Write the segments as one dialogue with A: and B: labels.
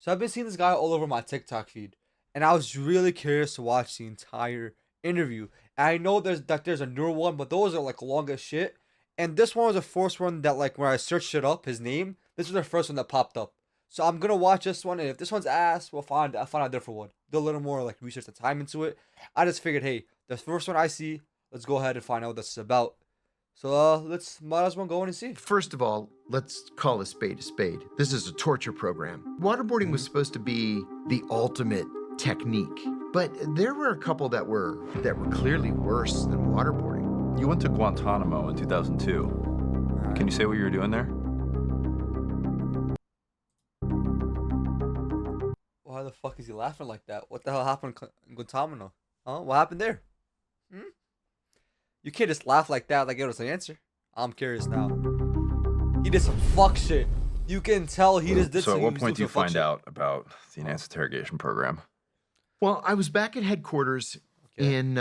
A: So I've been seeing this guy all over my TikTok feed, and I was really curious to watch the entire interview. And I know there's a newer one, but those are like long as shit. And this one was the first one that like when I searched it up, his name, this was the first one that popped up. So I'm gonna watch this one, and if this one's ass, I'll find a different one. Do a little more like research the time into it. I just figured, hey, the first one I see, let's go ahead and find out what this is about. So let's might as well go in and see.
B: First of all, let's call a spade a spade. This is a torture program. Waterboarding was supposed to be the ultimate technique, but there were a couple that were clearly worse than waterboarding.
C: You went to Guantanamo in 2002. Can you say what you were doing there?
A: Why the fuck is he laughing like that? What the hell happened in Guantanamo? Huh? What happened there? Hmm? You can't just laugh like that like it was an answer. I'm curious now. He did some fuck shit. You can tell he just did
C: So
A: some.
C: at what point do you
A: fuck
C: find
A: shit.
C: out about the enhanced interrogation program?
B: Well, I was back at headquarters in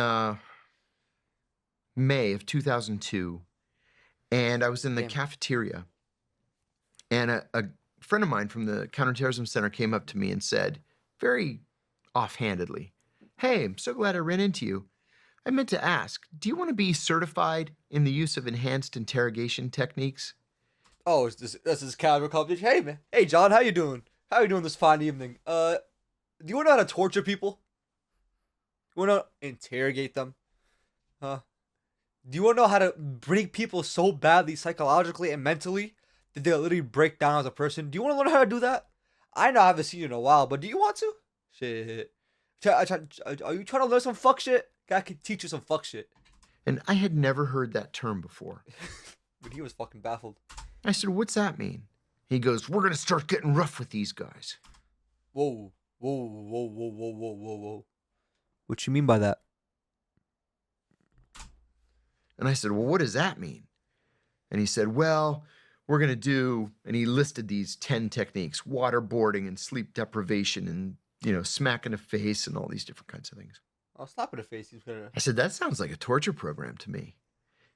B: May of 2002, and I was in the cafeteria, and a friend of mine from the Counterterrorism Center came up to me and said, very offhandedly, "Hey, I'm so glad I ran into you. I meant to ask, do you want to be certified in the use of enhanced interrogation techniques?"
A: Oh, this is casual conversation. Hey man, hey John, how you doing? How you doing this fine evening? Do you want to know how to torture people? You want to interrogate them? Huh? Do you want to know how to break people so badly psychologically and mentally that they literally break down as a person? Do you want to learn how to do that? I know I haven't seen you in a while, but do you want to? Shit. Are you trying to learn some fuck shit? I can teach you some fuck shit.
B: And I had never heard that term before.
A: But he was fucking baffled.
B: I said, "What's that mean?" He goes, "We're going to start getting rough with these guys."
A: Whoa, whoa, whoa, whoa, whoa, whoa, whoa, whoa. What you mean by that?
B: And I said, "Well, what does that mean?" And he said, "Well, we're going to do," and he listed these 10 techniques: waterboarding and sleep deprivation and, smack in the face and all these different kinds of things.
A: I'll slap in the face. He's gonna.
B: I said, "That sounds like a torture program to me."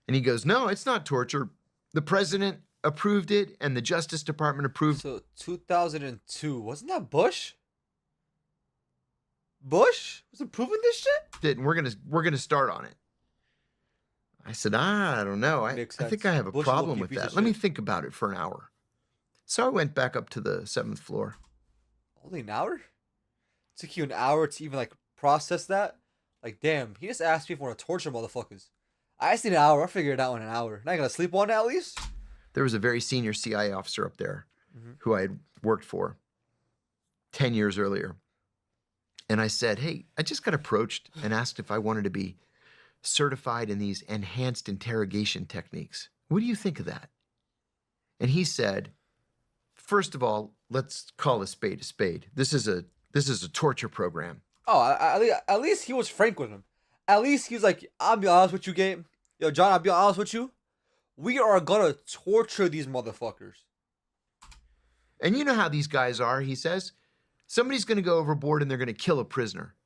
B: And he goes, "No, it's not torture. The president approved it and the Justice Department approved."
A: So 2002, wasn't that Bush? Bush was approving this shit.
B: it, and we're gonna start on it. I said, "I don't know. I
A: Makes
B: think
A: sense.
B: I have a
A: Bush is
B: problem
A: low-key
B: with
A: piece of
B: that. Let me
A: shit.
B: think about it for an hour." So I went back up to the 7th floor.
A: Only an hour? Took you an hour to even like process that? Like, damn, he just asked me if I want to torture motherfuckers. I just need an hour. I figured it out in an hour. Not gonna sleep on it at least?
B: There was a very senior CIA officer up there
A: Mhm.
B: who I had worked for 10 years earlier. And I said, "Hey, I just got approached and asked if I wanted to be certified in these enhanced interrogation techniques. What do you think of that?" And he said, "First of all, let's call a spade a spade. This is a torture program."
A: Oh, at least he was frank with him. At least he was like, I'll be honest with you, Gabe. Yo, John, I'll be honest with you. We are gonna torture these motherfuckers.
B: And you know how these guys are, he says. Somebody's going to go overboard and they're going to kill a prisoner.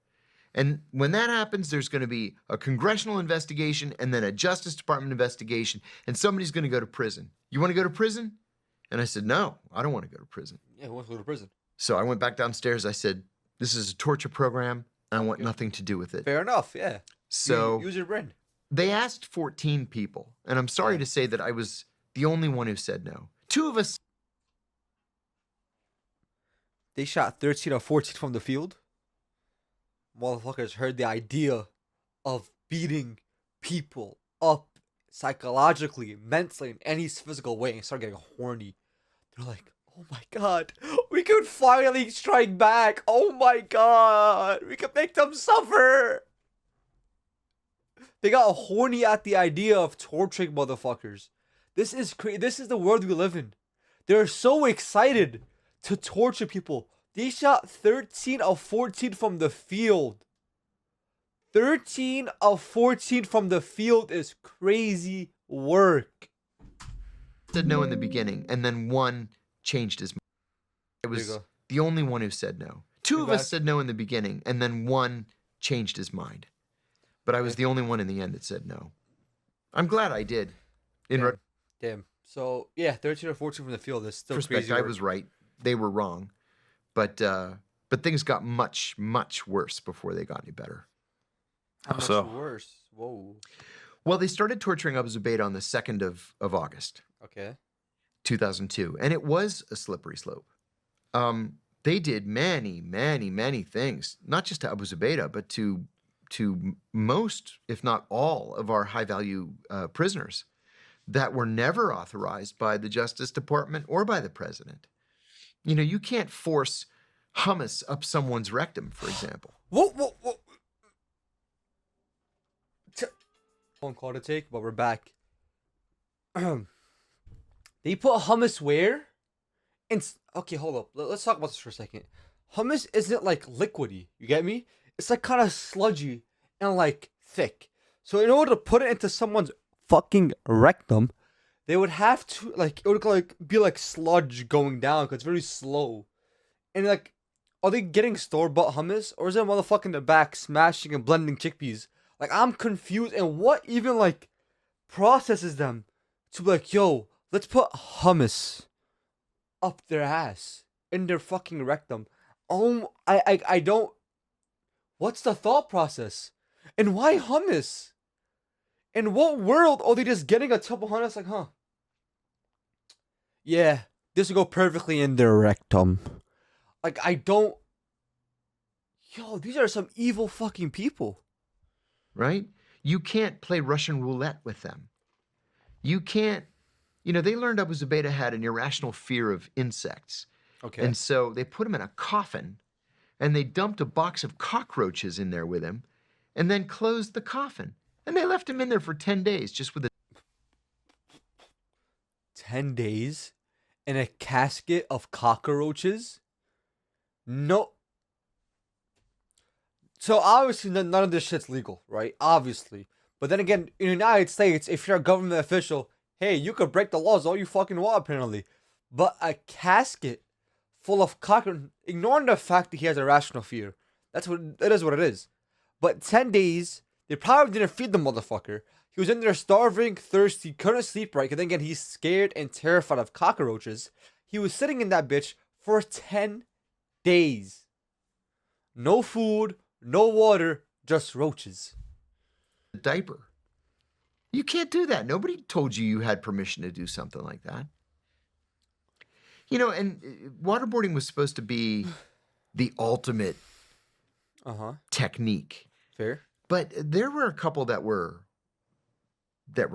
B: And when that happens, there's going to be a congressional investigation and then a Justice Department investigation, and somebody's going to go to prison. You want to go to prison? And I said, "No, I don't want to go to prison."
A: Yeah, who wants to go to prison?
B: So I went back downstairs. I said, "This is a torture program. I want
A: Okay.
B: nothing to do with it."
A: Fair enough, yeah.
B: So
A: Use your brain.
B: they asked 14 people, and I'm sorry to say that I was the only one who said no. 2 of us.
A: They shot 13 or 14 from the field. Motherfuckers heard the idea of beating people up psychologically, mentally, in any physical way and start getting horny. They're like, oh my god, we could finally strike back. Oh my god, we could make them suffer. They got horny at the idea of torturing motherfuckers. This is crazy. This is the world we live in. They're so excited to torture people. They shot 13 of 14 from the field. 13 of 14 from the field is crazy work.
B: Said no in the beginning, and then 1 changed his mind. I
A: There you
B: was
A: go.
B: the only one who said no. 2 of
A: Congrats.
B: us said no in the beginning, and then 1 changed his mind. But I was
A: Okay.
B: the only one in the end that said no. I'm glad I did. In
A: Damn. Damn. So, yeah, 13 or 14 from the field is still
B: retrospect,
A: crazy
B: I
A: work.
B: was right. They were wrong. But things got much, much worse before they got any better.
A: How
C: How
A: much
C: so?
A: worse? Whoa.
B: Well, they started torturing Abu Zubaydah on the 2nd of August,
A: Okay.
B: 2002, and it was a slippery slope. They did many, many, many things, not just to Abu Zubaydah, but to most, if not all, of our high-value prisoners that were never authorized by the Justice Department or by the president. You know, you can't force hummus up someone's rectum, for example.
A: Whoa. Phone call to take, but we're back. They put hummus where? Okay, hold up. Let's talk about this for a second. Hummus isn't like liquidy. You get me? It's like kind of sludgy and like thick. So in order to put it into someone's fucking rectum, they would have to like it would like be like sludge going down because it's very slow. And like, are they getting store-bought hummus or is it a motherfucker in the back smashing and blending chickpeas? Like I'm confused, and what even like processes them to be like, yo, let's put hummus up their ass in their fucking rectum. I don't. What's the thought process? And why hummus? In what world are they just getting a tub of hummus? Like, huh? Yeah, this will go perfectly in their rectum. Like, I don't. Yo, these are some evil fucking people.
B: Right? You can't play Russian roulette with them. You can't, you know, they learned Abu Zubaydah had an irrational fear of insects.
A: Okay.
B: And so they put him in a coffin and they dumped a box of cockroaches in there with him and then closed the coffin. And they left him in there for 10 days just with a
A: 10 days in a casket of cockroaches? No. So obviously none of this shit's legal, right? Obviously. But then again, in the United States, if you're a government official, hey, you could break the laws all you fucking want, apparently. But a casket full of cockroaches, ignoring the fact that he has a rational fear. That is what it is. But 10 days, they probably didn't feed the motherfucker. He was in there starving, thirsty, couldn't sleep right, and then again, he's scared and terrified of cockroaches. He was sitting in that bitch for 10 days. No food, no water, just roaches.
B: diaper. You can't do that. Nobody told you you had permission to do something like that. You know, and waterboarding was supposed to be the ultimate technique.
A: Fair.
B: But there were a couple that were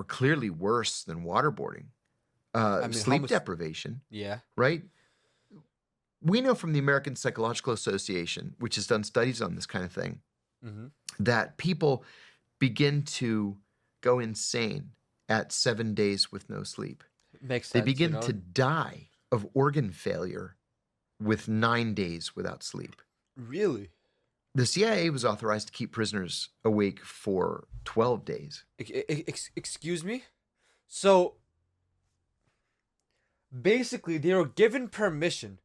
B: clearly worse than waterboarding. Sleep deprivation,
A: Yeah.
B: right? We know from the American Psychological Association, which has done studies on this kind of thing, that people begin to go insane at 7 days with no sleep.
A: Makes sense.
B: They begin to die of organ failure with 9 days without sleep.
A: Really?
B: The CIA was authorized to keep prisoners awake for 12 days.
A: Excuse me? So, basically, they were given permission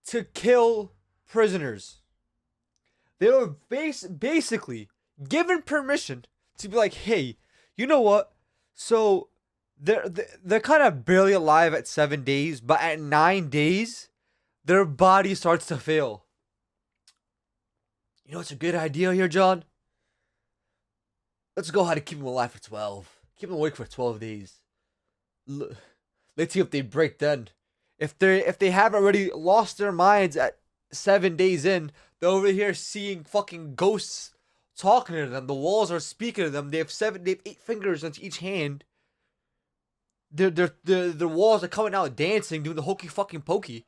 A: to kill prisoners. They were basically given permission to be like, hey, you know what? So, they're kind of barely alive at 7 days, but at 9 days, their body starts to fail. You know what's a good idea here, John? Let's go ahead and keep them alive for 12. Keep them awake for 12 days. Let's see if they break then. If they haven't already lost their minds at 7 days in, they're over here seeing fucking ghosts talking to them. The walls are speaking to them. They have 8 fingers on each hand. Their walls are coming out dancing, doing the hokey fucking pokey.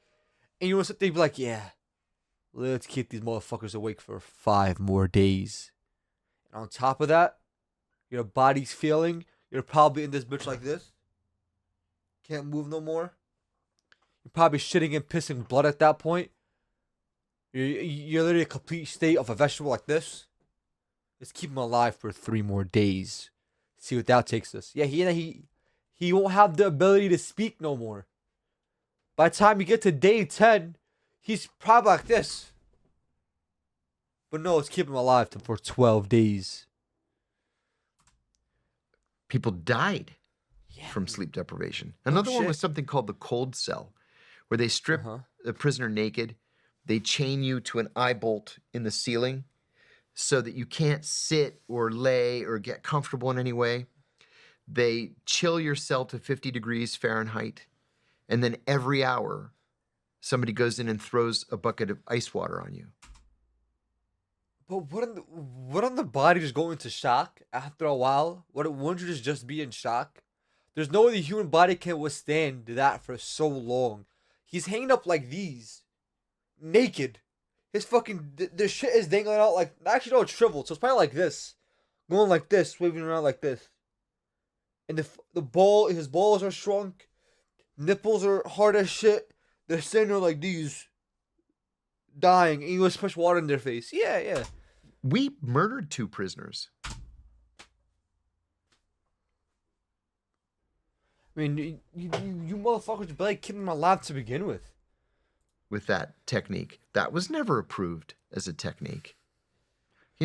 A: And you want to sit there and be like, yeah, let's keep these motherfuckers awake for 5 more days. And on top of that, your body's failing. You're probably in this bitch like this. Can't move no more. You're probably shitting and pissing blood at that point. You're literally a complete state of a vegetable like this. Let's keep him alive for 3 more days. See what that takes us. Yeah, he won't have the ability to speak no more. By the time you get to day 10, he's probably like this. But no, let's keep him alive for 12 days.
B: People died from sleep deprivation. Another one was something called the cold cell, where they strip a prisoner naked. They chain you to an eye bolt in the ceiling so that you can't sit or lay or get comfortable in any way. They chill your cell to 50 degrees Fahrenheit. And then every hour, somebody goes in and throws a bucket of ice water on you.
A: But wouldn't the body just go into shock after a while? Wouldn't you just be in shock? There's no way the human body can withstand that for so long. He's hanging up like these, naked. His fucking the shit is dangling out like, actually no, it's shriveled, so it's probably like this, going like this, waving around like this. And his balls are shrunk, nipples are hard as shit. They're sitting there like these, dying, and you just push water in their face. Yeah.
B: We murdered 2 prisoners.
A: I mean, you motherfuckers barely kept them alive to begin with.
B: With that technique. That was never approved as a technique.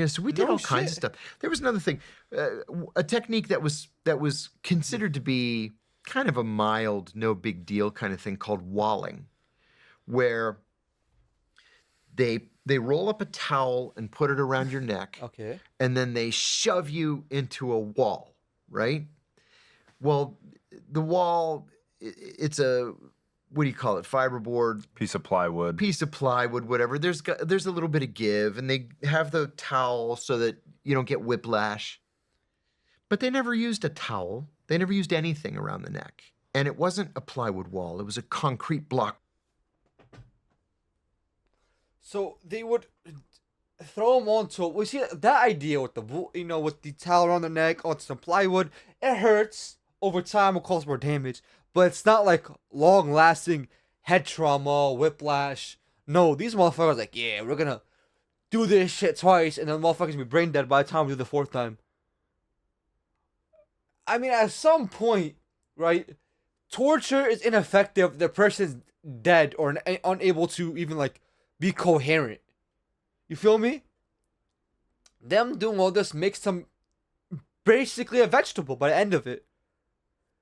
B: So we did
A: No
B: all kinds of
A: shit.
B: stuff. There was another thing, a technique that was considered to be kind of a mild, no big deal kind of thing called walling, where they roll up a towel and put it around your neck,
A: Okay.
B: and then they shove you into a wall, right? Well, the wall, it's a, what do you call it? Fiberboard,
C: Piece of plywood.
B: piece of plywood, whatever. There's a little bit of give, and they have the towel so that you don't get whiplash. But they never used a towel. They never used anything around the neck. And it wasn't a plywood wall. It was a concrete block.
A: So they would throw them onto. We see that idea with with the towel around the neck onto some plywood. It hurts over time. It causes more damage, but it's not like long-lasting head trauma, whiplash. No, these motherfuckers like, yeah, we're gonna do this shit twice, and then motherfuckers be brain dead by the time we do the 4th time. I mean, at some point, right? Torture is ineffective. The person's dead or unable to even like be coherent. You feel me? Them doing all this makes them basically a vegetable by the end of it.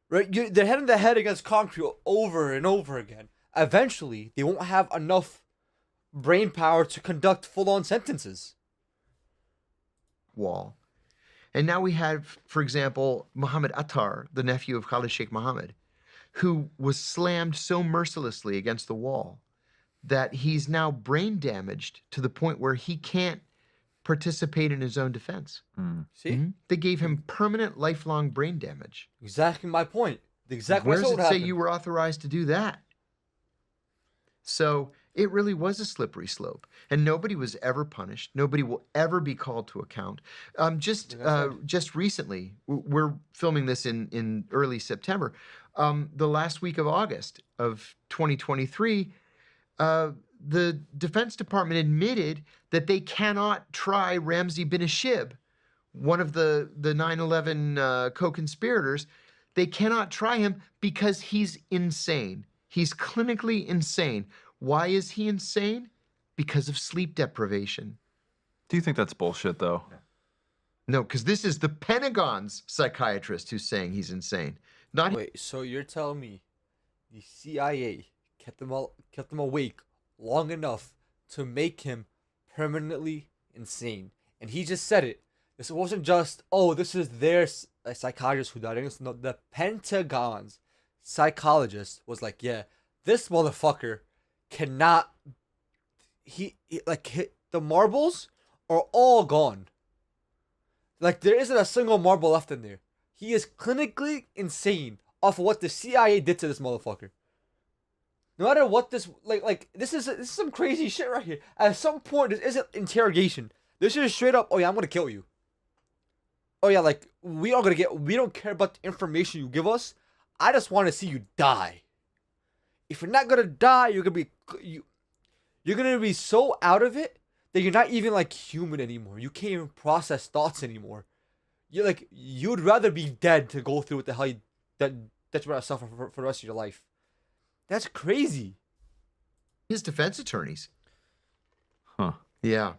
A: Right? They're hitting the head against concrete over and over again. Eventually, they won't have enough brain power to conduct full-on sentences.
B: Wall. And now we have, for example, Muhammad Attar, the nephew of Khalid Sheikh Mohammed, who was slammed so mercilessly against the wall that he's now brain damaged to the point where he can't participate in his own defense.
A: See?
B: Mhm. They gave him permanent, lifelong brain damage.
A: Exactly my point. The exact
B: Where does
A: result
B: it say
A: happened.
B: you were authorized to do that? So it really was a slippery slope, and nobody was ever punished. Nobody will ever be called to account. Just recently, we're filming this in early September. The last week of August of 2023, the Defense Department admitted that they cannot try Ramzi Binashib, one of the 9/11 co-conspirators. They cannot try him because he's insane. He's clinically insane. Why is he insane? Because of sleep deprivation.
C: Do you think that's bullshit, though?
B: No, because this is the Pentagon's psychiatrist who's saying he's insane. Not
A: Wait, so you're telling me the CIA kept them awake long enough to make him permanently insane? And he just said it. This wasn't just, oh, this is their psychiatrist who died. No, the Pentagon's psychologist was like, yeah, this motherfucker cannot. The marbles are all gone. Like, there isn't a single marble left in there. He is clinically insane off of what the CIA did to this motherfucker. No matter what this this is some crazy shit right here. At some point, this isn't interrogation. This is straight up. Oh yeah, I'm gonna kill you. Oh yeah, like we don't care about the information you give us. I just want to see you die. If you're not gonna die, you're gonna be so out of it that you're not even like human anymore. You can't even process thoughts anymore. You'd rather be dead to go through what the hell that you're gonna suffer for the rest of your life. That's crazy.
B: his defense attorneys.
C: Huh.
B: Yeah.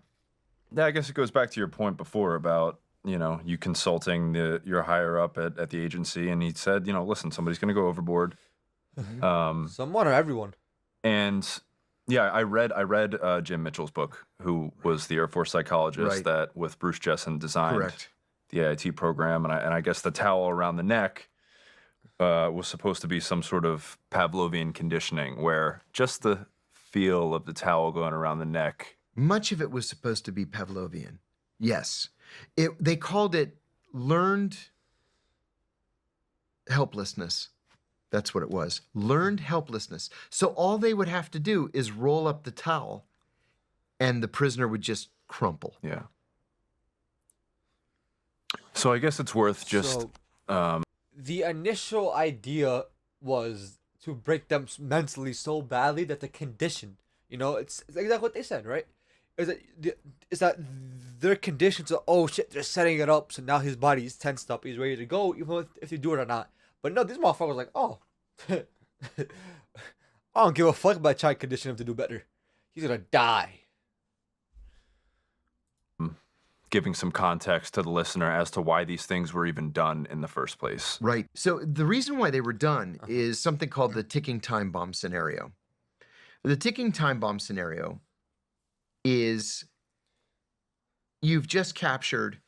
C: Yeah, I guess it goes back to your point before about, you consulting your higher up at the agency, and he said, listen, somebody's going to go overboard.
A: Someone or everyone.
C: And Yeah, I read Jim Mitchell's book, who was the Air Force psychologist
B: Right.
C: that with Bruce Jessen designed
B: Correct.
C: the AIT program, and I guess the towel around the neck was supposed to be some sort of Pavlovian conditioning, where just the feel of the towel going around the neck.
B: Much of it was supposed to be Pavlovian. Yes. They called it learned helplessness. That's what it was. Learned helplessness. So all they would have to do is roll up the towel and the prisoner would just crumple.
C: Yeah. So I guess it's worth just
A: So, the initial idea was to break them mentally so badly that the condition, it's exactly what they said, right? Is that their conditions are, oh shit, they're setting it up, so now his body is tensed up, he's ready to go, even if they do it or not. But no, these motherfuckers like, oh, I don't give a fuck about trying to condition him to do better. He's gonna die.
C: giving some context to the listener as to why these things were even done in the first place.
B: Right. So the reason why they were done is something called the ticking time bomb scenario. The ticking time bomb scenario is you've just captured,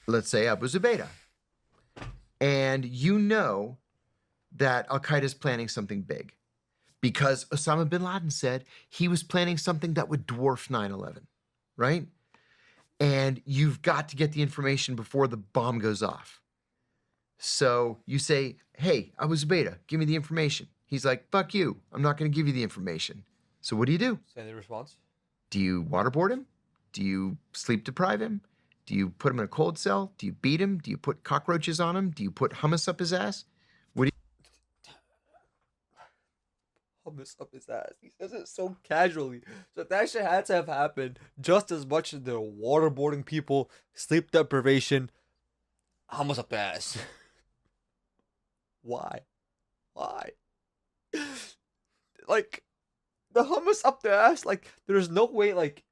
B: let's say, Abu Zubaydah, and you know that Al Qaeda is planning something big because Osama bin Laden said he was planning something that would dwarf 9/11, right? And you've got to get the information before the bomb goes off. So you say, hey, Abu Zubaydah, give me the information. He's like, fuck you. I'm not going to give you the information. So what do?
A: Standard response.
B: Do you waterboard him? Do you sleep deprive him? Do you put him in a cold cell? Do you beat him? Do you put cockroaches on him? Do you put hummus up his ass?
A: Hummus up his ass. He says it so casually. So that shit had to have happened just as much as the waterboarding people, sleep deprivation, hummus up the ass. Why? Like, the hummus up the ass, like, there's no way, like,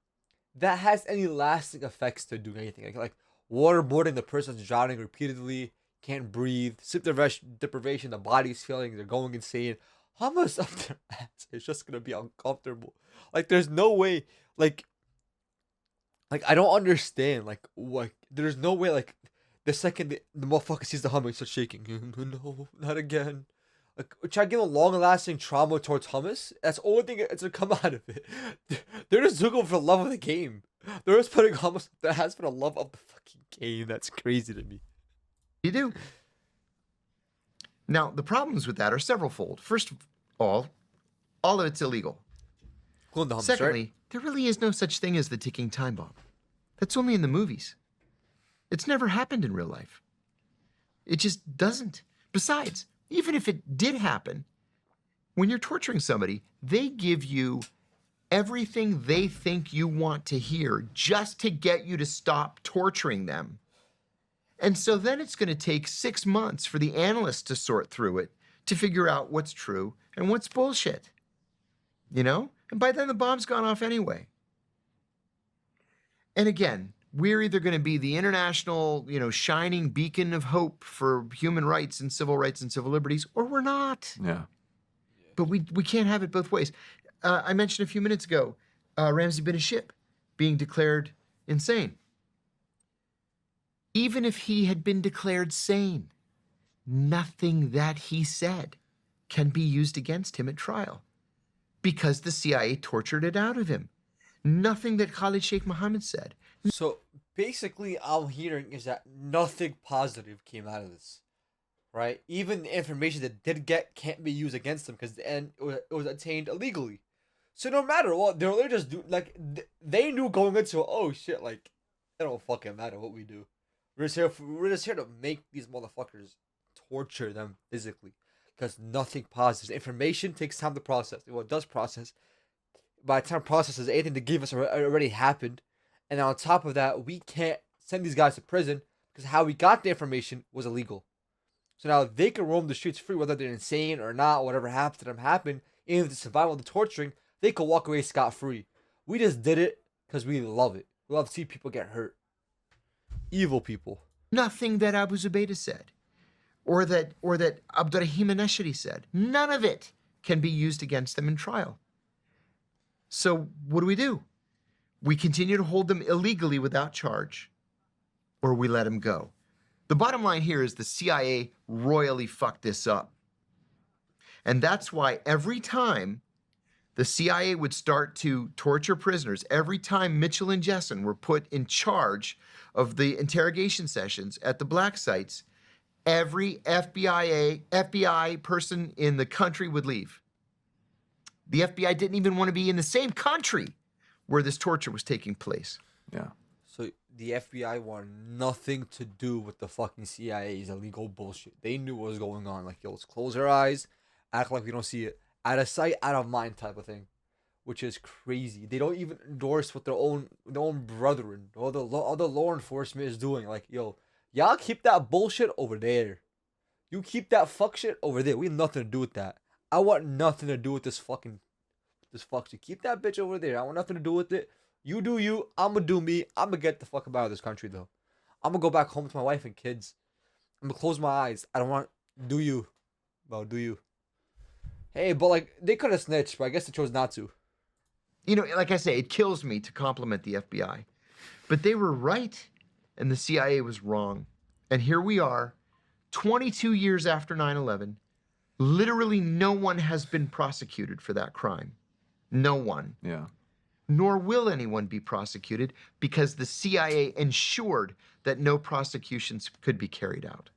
A: that has any lasting effects to do anything. Like waterboarding, the person's drowning repeatedly, can't breathe, sleep deprivation, the body's failing, they're going insane. Hummus up their ass is just gonna be uncomfortable. Like, there's no way, like I don't understand. Like, what? There's no way, like, the second the motherfucker sees the hummus, he starts shaking. No, not again. Like, try to give a long-lasting trauma towards hummus. That's the only thing that's gonna come out of it. They're just looking for the love of the game. They're just putting hummus that has for the love of the fucking game. That's crazy to me.
B: You do. Now, the problems with that are severalfold. First of all of it's illegal.
A: Including the hummus,
B: Secondly,
A: right?
B: there really is no such thing as the ticking time bomb. That's only in the movies. It's never happened in real life. It just doesn't. Besides, even if it did happen, when you're torturing somebody, they give you everything they think you want to hear just to get you to stop torturing them. And so then it's going to take 6 months for the analysts to sort through it to figure out what's true and what's bullshit. You know? And by then the bomb's gone off anyway. And again, we're either going to be the international, shining beacon of hope for human rights and civil liberties, or we're not.
C: Yeah.
B: But we can't have it both ways. I mentioned a few minutes ago, Ramzi bin Ashib being declared insane. Even if he had been declared sane, nothing that he said can be used against him at trial because the CIA tortured it out of him. Nothing that Khalid Sheikh Mohammed said.
A: So basically, I'm hearing is that nothing positive came out of this, right? Even the information that did get can't be used against them because it was obtained illegally. So no matter what, they're really just they knew going into it, oh shit, like, it don't fucking matter what we do. We're just here to make these motherfuckers torture them physically because nothing positive. Information takes time to process. Well, it does process. By the time it processes, anything they give us already happened. And on top of that, we can't send these guys to prison because how we got the information was illegal. So now they can roam the streets free, whether they're insane or not, whatever happened to them happened. Even if they survive all the torturing, they could walk away scot-free. We just did it because we love it. We love to see people get hurt. Evil people.
B: Nothing that Abu Zubaydah said, or that Abdurrahim al-Nashri said. None of it can be used against them in trial. So what do? We continue to hold them illegally without charge, or we let them go. The bottom line here is the CIA royally fucked this up. And that's why every time the CIA would start to torture prisoners, every time Mitchell and Jessen were put in charge of the interrogation sessions at the black sites, every FBI person in the country would leave. The FBI didn't even want to be in the same country where this torture was taking place.
C: Yeah.
A: So the FBI wanted nothing to do with the fucking CIA's illegal bullshit. They knew what was going on. Like, yo, let's close our eyes, act like we don't see it. Out of sight, out of mind type of thing. Which is crazy. They don't even endorse what their own brethren or the other law enforcement is doing. Like, yo, y'all keep that bullshit over there. You keep that fuck shit over there. We have nothing to do with that. I want nothing to do with this fuck shit. Keep that bitch over there. I want nothing to do with it. You do you. I'ma do me. I'ma get the fuck out of this country though. I'ma go back home with my wife and kids. I'ma close my eyes. I don't want. Do you, bro? Do you? Hey, but like they could have snitched, but I guess they chose not to.
B: You know, like I say, it kills me to compliment the FBI. But they were right, and the CIA was wrong. And here we are, 22 years after 9/11. Literally no one has been prosecuted for that crime. No one.
C: Yeah.
B: Nor will anyone be prosecuted because the CIA ensured that no prosecutions could be carried out.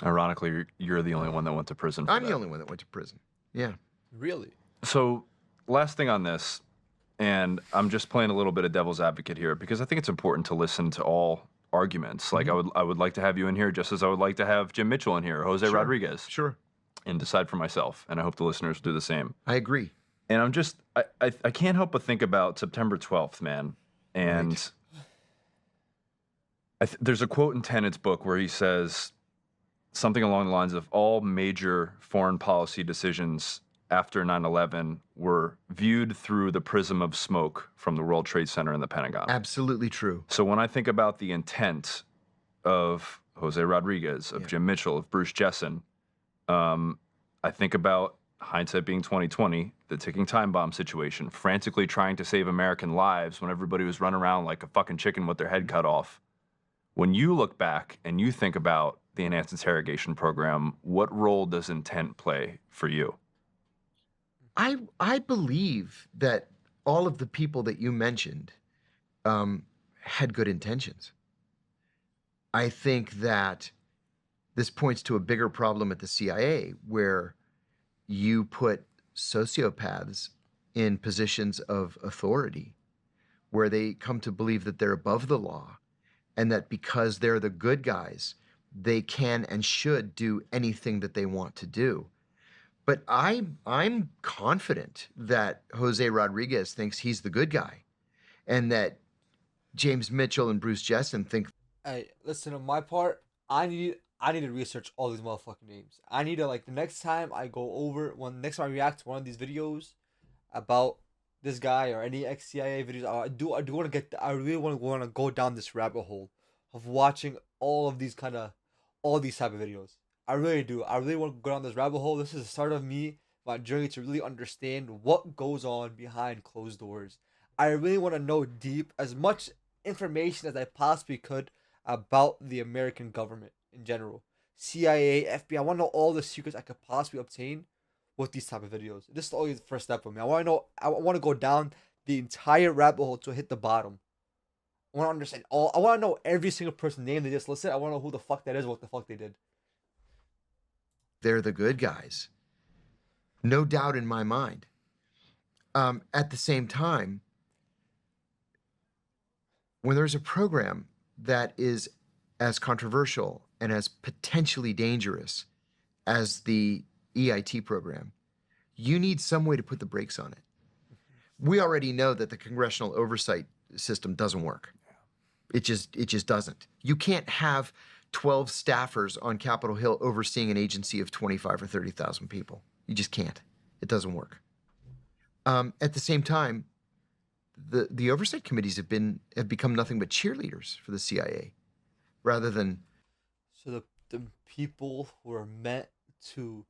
C: Ironically, you're the only one that went to prison for
B: I'm
C: that.
B: the only one that went to prison. Yeah.
A: Really?
C: So, last thing on this, and I'm just playing a little bit of devil's advocate here because I think it's important to listen to all arguments. Like I would like to have you in here just as I would like to have Jim Mitchell in here, or Jose Rodriguez,
B: Sure.
C: and decide for myself. And I hope the listeners do the same.
B: I agree.
C: And I'm just, I can't help but think about September 12th, man. And there's a quote in Tenet's book where he says something along the lines of all major foreign policy decisions after 9/11 were viewed through the prism of smoke from the World Trade Center and the Pentagon.
B: Absolutely true.
C: So when I think about the intent of Jose Rodriguez, of Jim Mitchell, of Bruce Jessen, I think about hindsight being 2020, the ticking time bomb situation, frantically trying to save American lives when everybody was running around like a fucking chicken with their head cut off. When you look back and you think about the enhanced interrogation program, what role does intent play for you?
B: I believe that all of the people that you mentioned had good intentions. I think that this points to a bigger problem at the CIA where you put sociopaths in positions of authority where they come to believe that they're above the law and that because they're the good guys, they can and should do anything that they want to do. But I'm confident that Jose Rodriguez thinks he's the good guy and that James Mitchell and Bruce Jessen think.
A: Hey, listen, on my part, I need to research all these motherfucking names. I need to, like, the next time I next time I react to one of these videos about this guy or any ex-CIA videos, I really want to go down this rabbit hole of watching all these type of videos. I really do. I really want to go down this rabbit hole. This is the start of my journey to really understand what goes on behind closed doors. I really want to know as much information as I possibly could about the American government in general. CIA, FBI, I want to know all the secrets I could possibly obtain with these type of videos. This is only the first step for me. I want to go down the entire rabbit hole to hit the bottom. I want to understand I want to know every single person's name they just listed. I want to know who the fuck that is, what the fuck they did.
B: They're the good guys. No doubt in my mind. At the same time, when there's a program that is as controversial and as potentially dangerous as the EIT program, you need some way to put the brakes on it. We already know that the congressional oversight system doesn't work. It just doesn't. You can't have 12 staffers on Capitol Hill overseeing an agency of 25 or 30,000 people. You just can't. It doesn't work. At the same time, the oversight committees have become nothing but cheerleaders for the CIA, rather than.
A: So the people who are meant to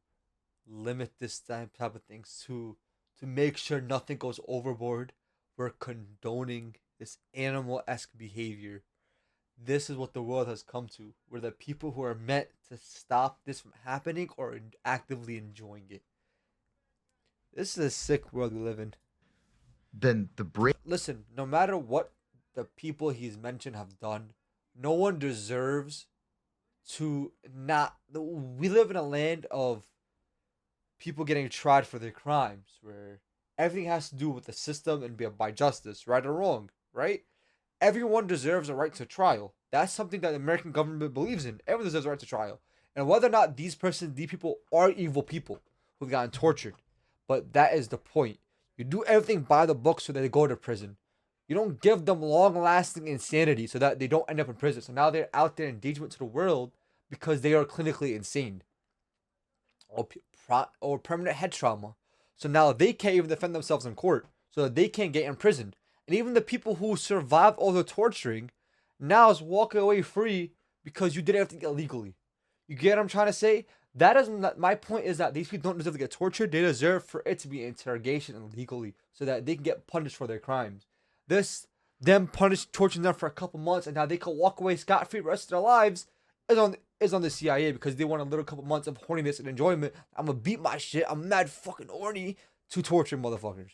A: limit this type of things to make sure nothing goes overboard. We're condoning this animal-esque behavior. This is what the world has come to, where the people who are meant to stop this from happening are actively enjoying it. This is a sick world we live in.
B: Then the break.
A: Listen, no matter what the people he's mentioned have done, no one deserves to not. We live in a land of people getting tried for their crimes, where everything has to do with the system and be by justice, right or wrong, right? Everyone deserves a right to trial. That's something that the American government believes in. Everyone deserves a right to trial. And whether or not these people are evil people who've gotten tortured, but that is the point. You do everything by the book so that they go to prison. You don't give them long-lasting insanity so that they don't end up in prison. So now they're out there in engagement to the world because they are clinically insane or permanent head trauma. So now they can't even defend themselves in court, so that they can't get imprisoned. And even the people who survived all the torturing now is walking away free because you did everything illegally. You get what I'm trying to say? That is my point. Is that these people don't deserve to get tortured. They deserve for it to be interrogation illegally, so that they can get punished for their crimes. Them torturing them for a couple months, and now they can walk away scot free the rest of their lives is on the CIA because they want a little couple months of horniness and enjoyment. I'm gonna beat my shit. I'm mad fucking horny to torture motherfuckers.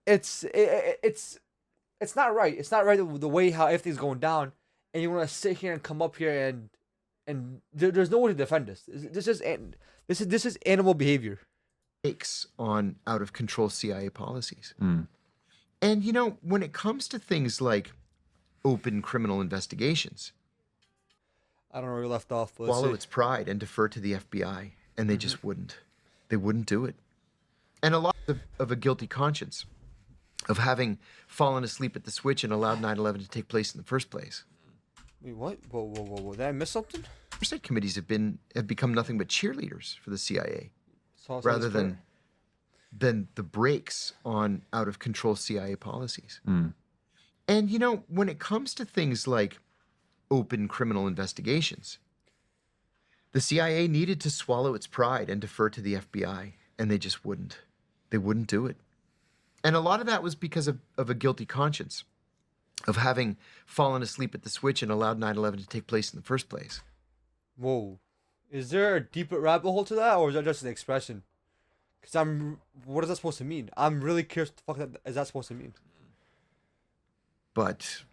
A: It's not right. It's not right the way how everything's going down, and you want to sit here and come up here and there's no way to defend this. This is animal behavior.
B: Takes on out of control CIA policies.
C: Mm.
B: And you know, when it comes to things like open criminal investigations,
A: I don't know where we left off. But
B: swallow its pride and defer to the FBI, and they just wouldn't. They wouldn't do it. And a lot of a guilty conscience of having fallen asleep at the switch and allowed 9/11 to take place in the first place.
A: Wait, what? Whoa! Did I miss something?
B: Oversight committees have become nothing but cheerleaders for the CIA,
A: Saw
B: rather
A: something
B: than the brakes on out of control CIA policies.
C: Mm.
B: And you know, when it comes to things like open criminal investigations, the CIA needed to swallow its pride and defer to the FBI, and they just wouldn't. They wouldn't do it. And a lot of that was because of a guilty conscience of having fallen asleep at the switch and allowed 9/11 to take place in the first place.
A: Whoa. Is there a deeper rabbit hole to that, or is that just an expression? Because what is that supposed to mean? I'm really curious what the fuck is that supposed to mean?
B: But,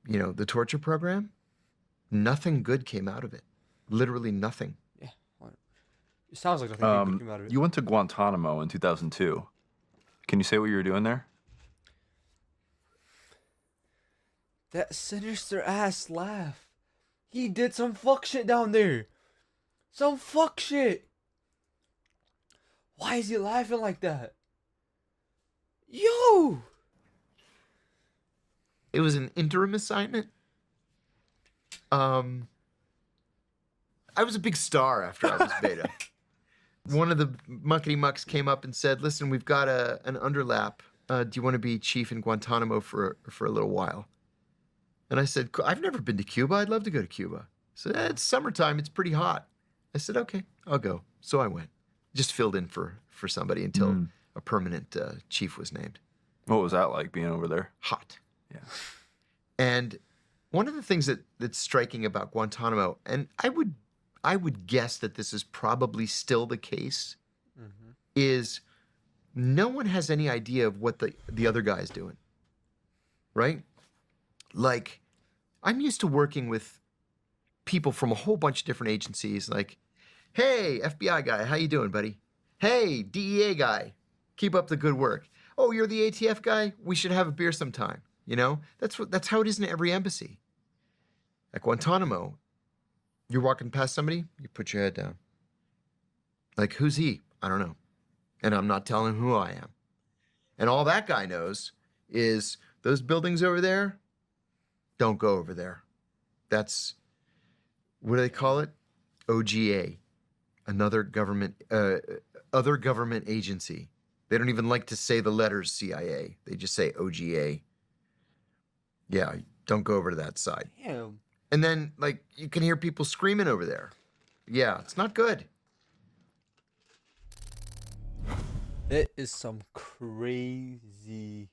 B: you know, the torture program, nothing good came out of it. Literally nothing.
A: Yeah. It sounds like nothing came out of it.
C: You went to Guantanamo in 2002. Can you say what you were doing there?
A: That sinister ass laugh. He did some fuck shit down there. Some fuck shit. Why is he laughing like that? Yo!
B: It was an interim assignment. I was a big star after I was beta. One of the muckety mucks came up and said, "Listen, we've got an underlap. Do you want to be chief in Guantanamo for a little while?" And I said, "I've never been to Cuba. I'd love to go to Cuba." So it's summertime. It's pretty hot. I said, "Okay, I'll go." So I went. Just filled in for somebody until a permanent chief was named.
C: What was that like being over there?
B: Hot.
C: Yeah.
B: And one of the things that's striking about Guantanamo, and I would guess that this is probably still the case, is no one has any idea of what the other guy's doing, right? Like, I'm used to working with people from a whole bunch of different agencies, like, "Hey, FBI guy, how you doing, buddy? Hey, DEA guy, keep up the good work. Oh, you're the ATF guy? We should have a beer sometime." You know, that's how it is in every embassy. At Guantanamo, you're walking past somebody, you put your head down. Like, who's he? I don't know. And I'm not telling him who I am. And all that guy knows is those buildings over there, don't go over there. That's, what do they call it? OGA, another government, other government agency. They don't even like to say the letters CIA. They just say OGA. Yeah, don't go over to that side.
A: Damn.
B: And then, like, you can hear people screaming over there. Yeah, it's not good.
A: It is some crazy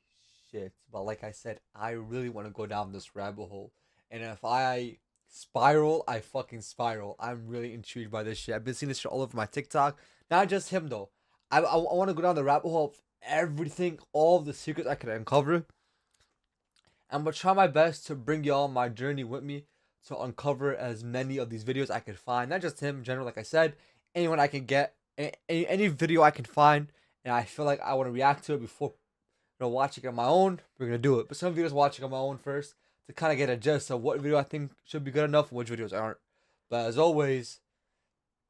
A: shit. But like I said, I really want to go down this rabbit hole. And if I spiral, I fucking spiral. I'm really intrigued by this shit. I've been seeing this shit all over my TikTok. Not just him though. I want to go down the rabbit hole of everything, all the secrets I can uncover. I'm gonna try my best to bring y'all on my journey with me to uncover as many of these videos I can find. Not just him in general, like I said, anyone I can get, any video I can find, and I feel like I want to react to it before watching it on my own. We're gonna do it, but some videos watching on my own first to kind of get a gist of what video I think should be good enough and which videos aren't. But as always,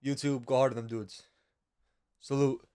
A: YouTube, go hard on them dudes. Salute.